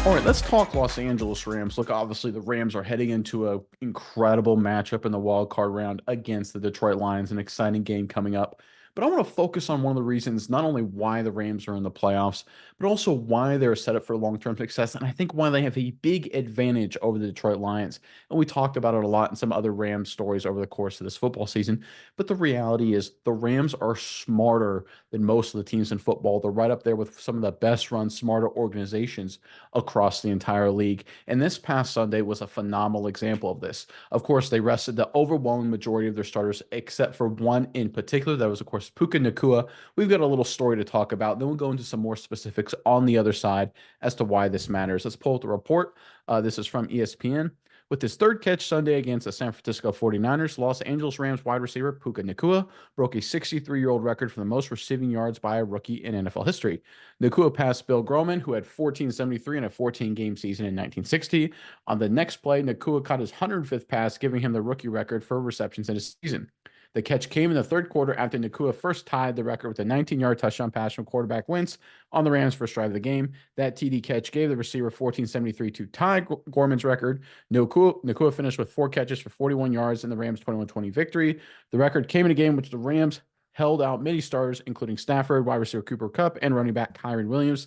All right, let's talk Los Angeles Rams. Look, obviously the Rams are heading into an incredible matchup in the wild card round against the Detroit Lions, an exciting game coming up. But I want to focus on one of the reasons, not only why the Rams are in the playoffs, but also why they're set up for long-term success. And I think why they have a big advantage over the Detroit Lions. And we talked about it a lot in some other Rams stories over the course of this football season. But the reality is the Rams are smarter than most of the teams in football. They're right up there with some of the best run, smarter organizations across the entire league. And this past Sunday was a phenomenal example of this. Of course, they rested the overwhelming majority of their starters, except for one in particular. That was, of course, Puka Nakua. We've got a little story to talk about. Then we'll go into some more specifics on the other side as to why this matters. Let's pull up the report. This is from ESPN. With his third catch Sunday against the San Francisco 49ers, Los Angeles Rams wide receiver Puka Nakua broke a 63-year-old record for the most receiving yards by a rookie in NFL history. Nakua passed Bill Groman, who had 1473 in a 14-game season in 1960. On the next play, Nakua caught his 105th pass, giving him the rookie record for receptions in a season. The catch came in the third quarter after Nakua first tied the record with a 19-yard touchdown pass from quarterback Wentz on the Rams' first drive of the game. That TD catch gave the receiver 1473 to tie Gorman's record. Nakua finished with 4 catches for 41 yards in the Rams' 21-20 victory. The record came in a game which the Rams held out many starters, including Stafford, wide receiver Cooper Kupp, and running back Kyren Williams.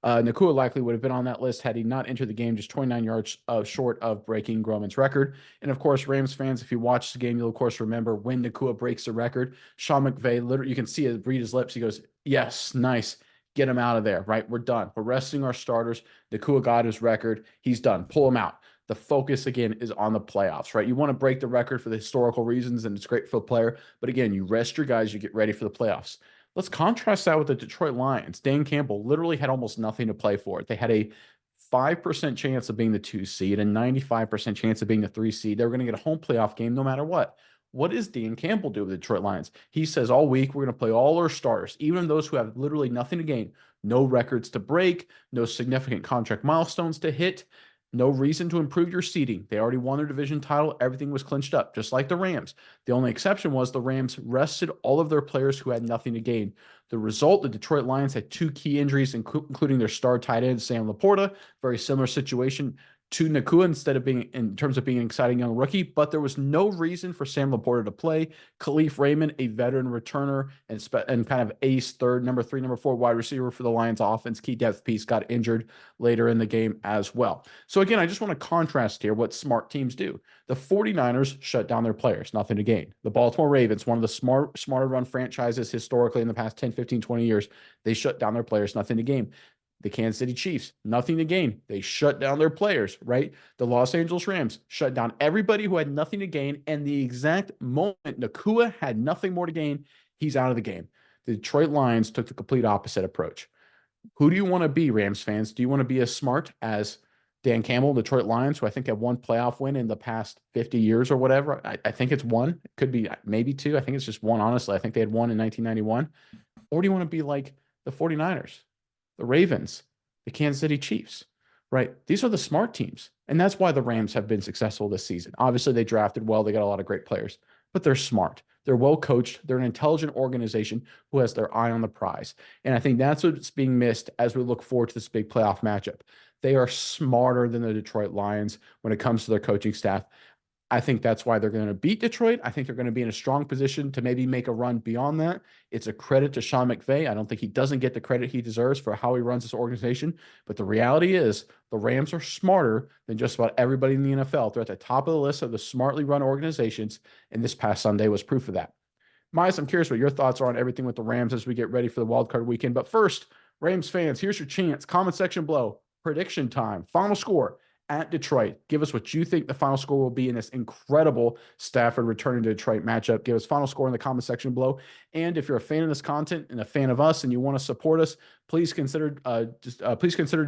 Nakua likely would have been on that list had he not entered the game just 29 yards short of breaking Groman's record. And of course, Rams fans, if you watch the game, you'll of course remember when Nakua breaks the record. Sean McVay, literally, you can see it read his lips. He goes, "Yes, nice. Get him out of there, right? We're done. We're resting our starters. Nakua got his record. He's done. Pull him out." The focus again is on the playoffs, right? You want to break the record for the historical reasons, and it's great for the player. But again, you rest your guys, you get ready for the playoffs. Let's contrast that with the Detroit Lions. Dan Campbell literally had almost nothing to play for. They had a 5% chance of being the 2 seed, a 95% chance of being the 3 seed. They were going to get a home playoff game no matter what. What does Dan Campbell do with the Detroit Lions? He says all week we're going to play all our starters, even those who have literally nothing to gain, no records to break, no significant contract milestones to hit. No reason to improve your seeding. They already won their division title. Everything was clinched up, just like the Rams. The only exception was the Rams rested all of their players who had nothing to gain. The result, the Detroit Lions had 2 key injuries, including their star tight end, Sam Laporta. Very similar situation to Nakua instead of being in terms of being an exciting young rookie, but there was no reason for Sam Laporta to play. Khalif Raymond, a veteran returner and kind of ace third, number 3, number 4 wide receiver for the Lions offense, key depth piece, got injured later in the game as well. So again, I just want to contrast here what smart teams do. The 49ers shut down their players, nothing to gain. The Baltimore Ravens, one of the smarter run franchises historically in the past 10, 15, 20 years, they shut down their players, nothing to gain. The Kansas City Chiefs, nothing to gain. They shut down their players, right? The Los Angeles Rams shut down everybody who had nothing to gain. And the exact moment Nakua had nothing more to gain, he's out of the game. The Detroit Lions took the complete opposite approach. Who do you want to be, Rams fans? Do you want to be as smart as Dan Campbell, Detroit Lions, who I think have one playoff win in the past 50 years or whatever? I think it's one. It could be maybe 2. I think it's just one, honestly. I think they had one in 1991. Or do you want to be like the 49ers? The Ravens, the Kansas City Chiefs, right? These are the smart teams. And that's why the Rams have been successful this season. Obviously, they drafted well. They got a lot of great players, but they're smart. They're well coached. They're an intelligent organization who has their eye on the prize. And I think that's what's being missed as we look forward to this big playoff matchup. They are smarter than the Detroit Lions when it comes to their coaching staff. I think that's why they're going to beat Detroit. I think they're going to be in a strong position to maybe make a run beyond that. It's a credit to Sean McVay. I don't think he doesn't get the credit he deserves for how he runs this organization. But the reality is the Rams are smarter than just about everybody in the NFL. They're at the top of the list of the smartly run organizations. And this past Sunday was proof of that. Miles, I'm curious what your thoughts are on everything with the Rams as we get ready for the wildcard weekend. But first, Rams fans, here's your chance. Comment section below. Prediction time. Final score at Detroit. Give us what you think the final score will be in this incredible Stafford returning to Detroit matchup. Give us final score in the comment section below. And if you're a fan of this content and a fan of us and you want to support us, please consider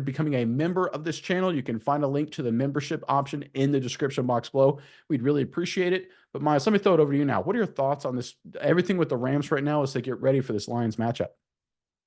becoming a member of this channel. You can find a link to the membership option in the description box below. We'd really appreciate it. But Miles, let me throw it over to you now. What are your thoughts on this? Everything with the Rams right now as they get ready for this Lions matchup.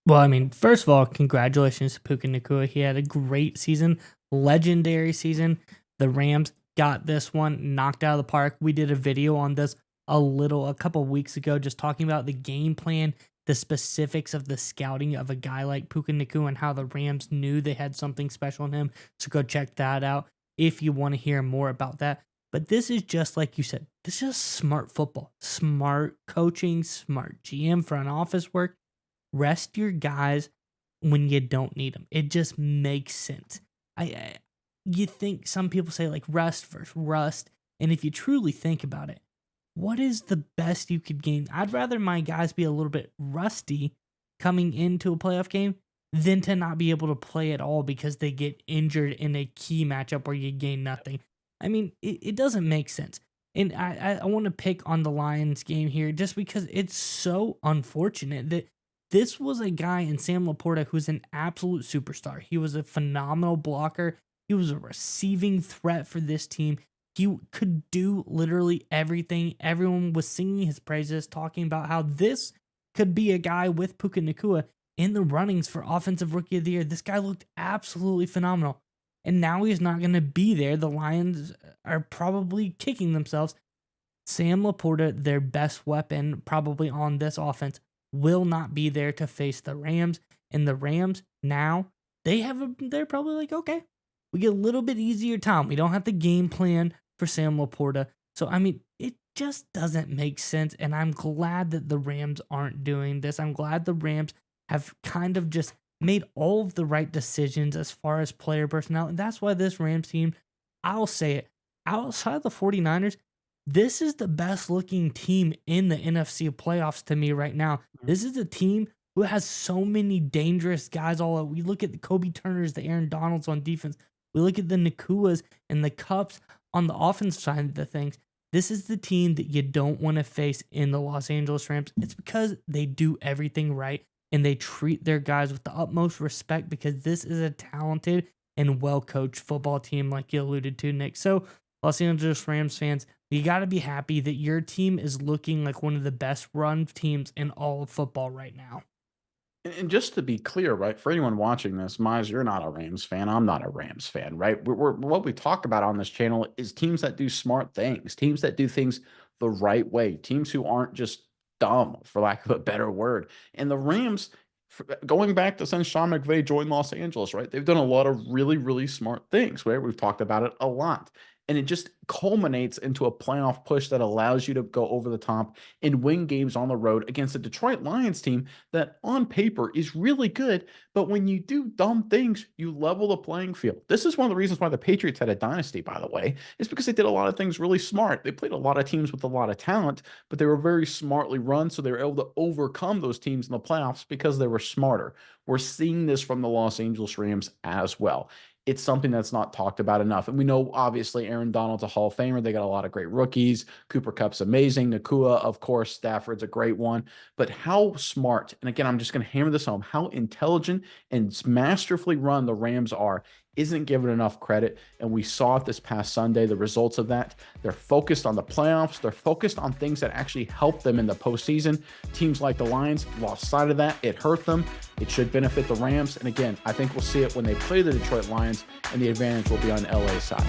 Well, I mean, first of all, congratulations to Puka Nakua. He had a great season, legendary season. The Rams got this one knocked out of the park. We did a video on this a couple weeks ago, just talking about the game plan the specifics of the scouting of a guy like Puka Nacua and how the Rams knew they had something special in him. So go check that out if you want to hear more about that. But this is just like you said, this is just smart football, smart coaching, smart GM front office work. Rest your guys when you don't need them. It just makes sense. You think some people say like rest versus rust, and if you truly think about it, what is the best you could gain? I'd rather my guys be a little bit rusty coming into a playoff game than to not be able to play at all because they get injured in a key matchup where you gain nothing. I mean, it doesn't make sense. And I want to pick on the Lions game here just because it's so unfortunate that this was a guy in Sam Laporta who's an absolute superstar. He was a phenomenal blocker. He was a receiving threat for this team. He could do literally everything. Everyone was singing his praises, talking about how this could be a guy with Puka Nacua in the runnings for Offensive Rookie of the Year. This guy looked absolutely phenomenal. And now he's not going to be there. The Lions are probably kicking themselves. Sam Laporta, their best weapon probably on this offense, will not be there to face the Rams. And the Rams now, they're probably like, okay, we get a little bit easier time. We don't have to game plan for Sam Laporta. So, I mean, it just doesn't make sense. And I'm glad that the Rams aren't doing this. I'm glad the Rams have kind of just made all of the right decisions as far as player personnel. And that's why this Rams team, I'll say it, outside of the 49ers, this is the best looking team in the NFC playoffs to me right now. This is a team who has so many dangerous guys all out. We look at the Kobe Turners, the Aaron Donalds on defense. We look at the Nakuas and the Cups on the offense side of the things. This is the team that you don't want to face in the Los Angeles Rams. It's because they do everything right and they treat their guys with the utmost respect because this is a talented and well-coached football team like you alluded to, Nick. So, Los Angeles Rams fans, you got to be happy that your team is looking like one of the best run teams in all of football right now. And just to be clear, right, for anyone watching this, Mize, you're not a Rams fan. I'm not a Rams fan, right? What we talk about on this channel is teams that do smart things, teams that do things the right way, teams who aren't just dumb, for lack of a better word. And the Rams, going back to since Sean McVay joined Los Angeles, right, they've done a lot of really, really smart things, right? We've talked about it a lot. And it just culminates into a playoff push that allows you to go over the top and win games on the road against a Detroit Lions team that on paper is really good. But when you do dumb things, you level the playing field. This is one of the reasons why the Patriots had a dynasty, by the way, is because they did a lot of things really smart. They played a lot of teams with a lot of talent, but they were very smartly run. So they were able to overcome those teams in the playoffs because they were smarter. We're seeing this from the Los Angeles Rams as well. It's something that's not talked about enough. And we know, obviously, Aaron Donald's a Hall of Famer. They got a lot of great rookies. Cooper Kupp's amazing. Nacua, of course, Stafford's a great one. But how smart, and again, I'm just going to hammer this home, how intelligent and masterfully run the Rams are isn't given enough credit. And we saw it this past Sunday, the results of that. They're focused on the playoffs. They're focused on things that actually help them in the postseason. Teams like the Lions lost sight of that. It hurt them. It should benefit the Rams. And again, I think we'll see it when they play the Detroit Lions, and the advantage will be on LA's side.